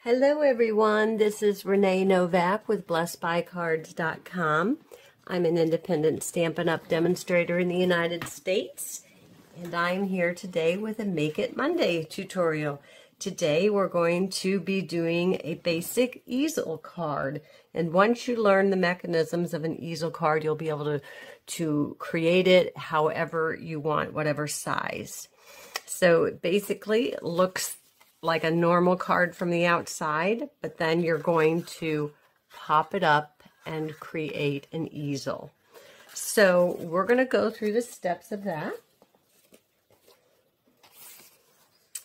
Hello everyone, this is Renee Novak with blessedbycards.com. I'm an independent Stampin' Up! Demonstrator in the United States, and I'm here today with a Make It Monday tutorial. Today we're going to be doing a basic easel card, and once you learn the mechanisms of an easel card, you'll be able to create it however you want, whatever size. So it basically looks like a normal card from the outside, but then you're going to pop it up and create an easel. So we're going to go through the steps of that.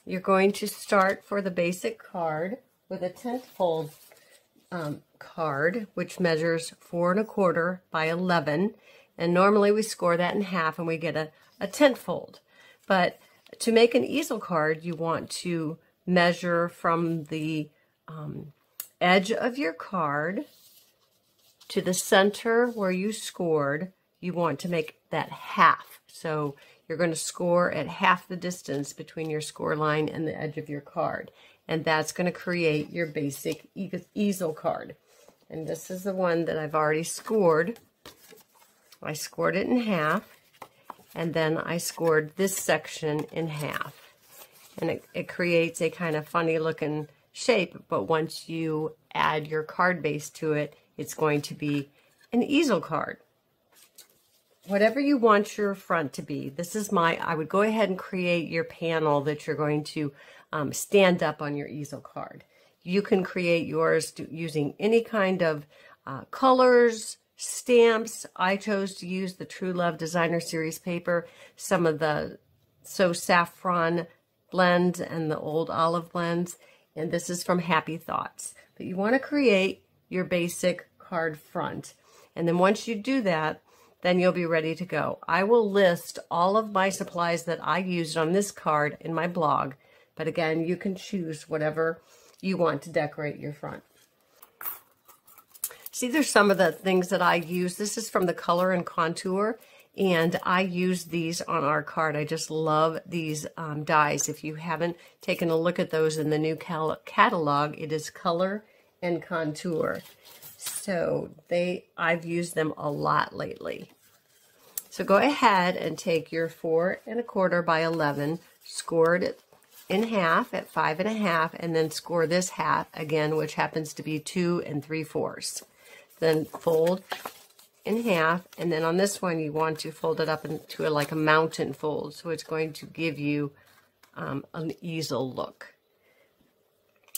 You're going to start for the basic card with a tent-fold card, which measures 4 1/4 by 11, and normally we score that in half and we get a tent-fold. But to make an easel card, you want to measure from the edge of your card to the center where you scored. You want to make that half. So you're going to score at half the distance between your score line and the edge of your card. And that's going to create your basic easel card. And this is the one that I've already scored. I scored it in half, and then I scored this section in half. And it creates a kind of funny looking shape, but once you add your card base to it, it's going to be an easel card. Whatever you want your front to be, I would go ahead and create your panel that you're going to stand up on your easel card. You can create yours using any kind of colors, stamps. I chose to use the True Love Designer Series paper, some of the Saffron blends and the old olive blends, and this is from Happy Thoughts. But you want to create your basic card front, and then once you do that, then you'll be ready to go. I will list all of my supplies that I used on this card in my blog, but again, you can choose whatever you want to decorate your front. See, there's some of the things that I use. This is from the Color and Contour, and I use these on our card. I just love these dies. If you haven't taken a look at those in the new catalog, it is Color and Contour. So I've used them a lot lately. So go ahead and take your 4 1/4 by 11, score it in half at 5 1/2, and then score this half again, which happens to be 2 3/4. Then fold in half, and then on this one you want to fold it up into like a mountain fold, so it's going to give you an easel look.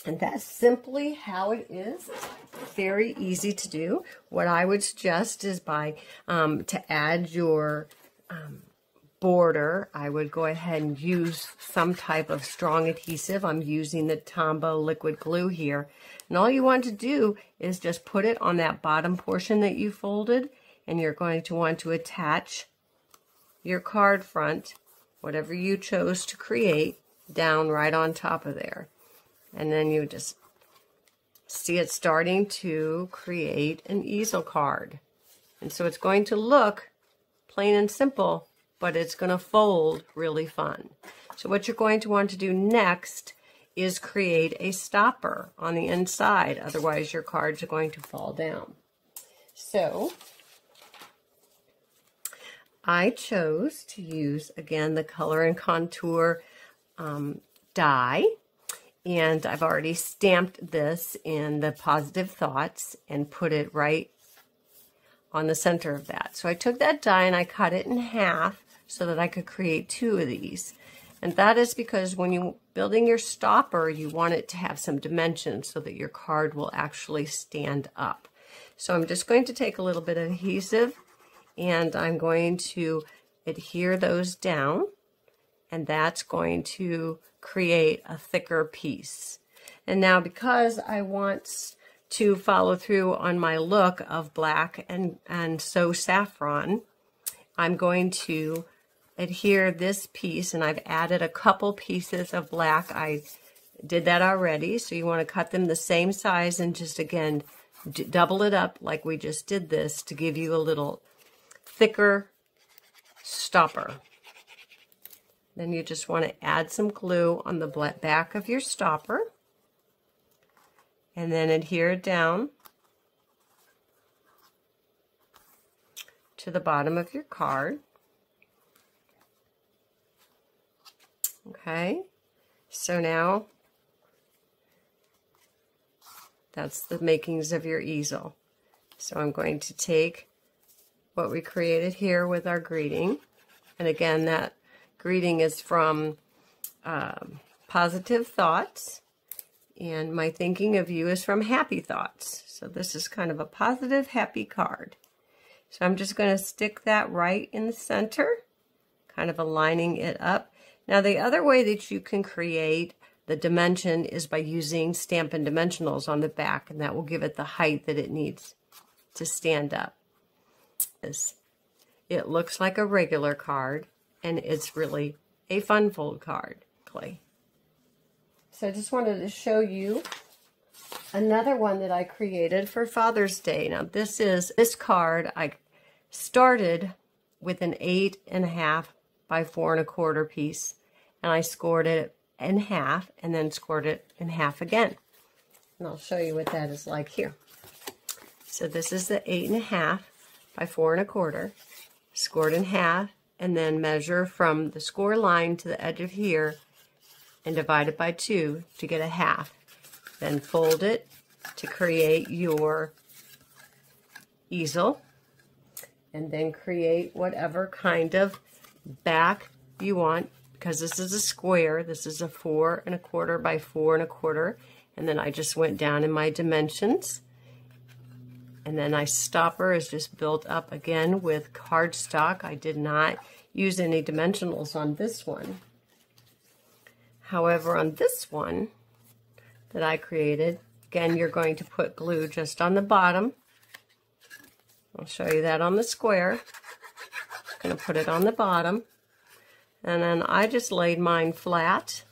And that's simply how it is. Very easy to do. What I would suggest is to add your border, I would go ahead and use some type of strong adhesive. I'm using the Tombow liquid glue here. And all you want to do is just put it on that bottom portion that you folded, and you're going to want to attach your card front, whatever you chose to create, down right on top of there. And then you just see it starting to create an easel card. And so it's going to look plain and simple, but it's going to fold really fun. So what you're going to want to do next is create a stopper on the inside. Otherwise, your cards are going to fall down. So I chose to use, again, the Color and Contour die. And I've already stamped this in the Positive Thoughts and put it right on the center of that. So I took that die and I cut it in half so that I could create 2 of these. And that is because when you're building your stopper, you want it to have some dimension so that your card will actually stand up. So I'm just going to take a little bit of adhesive and I'm going to adhere those down, and that's going to create a thicker piece. And now, because I want to follow through on my look of black and so saffron, I'm going to adhere this piece, and I've added a couple pieces of black. I did that already, so you want to cut them the same size and just again double it up like we just did this to give you a little thicker stopper. Then you just want to add some glue on the back of your stopper. and then adhere it down to the bottom of your card. Okay, so now that's the makings of your easel. So I'm going to take what we created here with our greeting, and again, that greeting is from Positive Thoughts, and my thinking of you is from Happy Thoughts. So this is kind of a positive, happy card. So I'm just going to stick that right in the center, kind of aligning it up. Now the other way that you can create the dimension is by using Stampin' dimensionals on the back, and that will give it the height that it needs to stand up. It looks like a regular card, and it's really a fun fold card. So I just wanted to show you another one that I created for Father's Day. Now this card I started with an 8.5 by 4¼ piece, and I scored it in half and then scored it in half again. And I'll show you what that is like here. So this is the 8.5 by 4¼ scored in half, and then measure from the score line to the edge of here and divide it by 2 to get a half. Then fold it to create your easel, and then create whatever kind of back you want, because this is a square. This is a 4¼ by 4¼ and then I just went down in my dimensions, and then my stopper is just built up again with cardstock. I did not use any dimensionals on this one. However, on this one that I created, again, you're going to put glue just on the bottom. I'll show you that on the square. I'm going to put it on the bottom, and then I just laid mine flat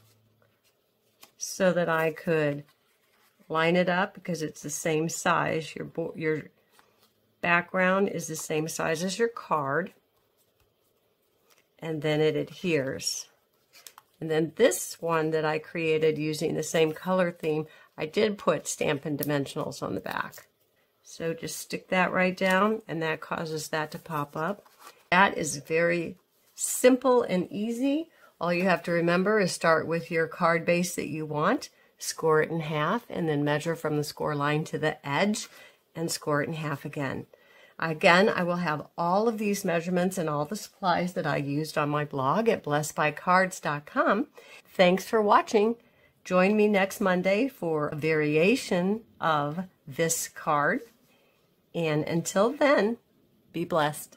so that I could line it up because it's the same size. Your background is the same size as your card, and then it adheres. And then this one that I created using the same color theme, I did put Stampin' dimensionals on the back. So just stick that right down, and that causes that to pop up. That is very simple and easy. All you have to remember is start with your card base that you want, score it in half, and then measure from the score line to the edge and score it in half again. Again, I will have all of these measurements and all the supplies that I used on my blog at blessedbycards.com. Thanks for watching. Join me next Monday for a variation of this card. And until then, be blessed.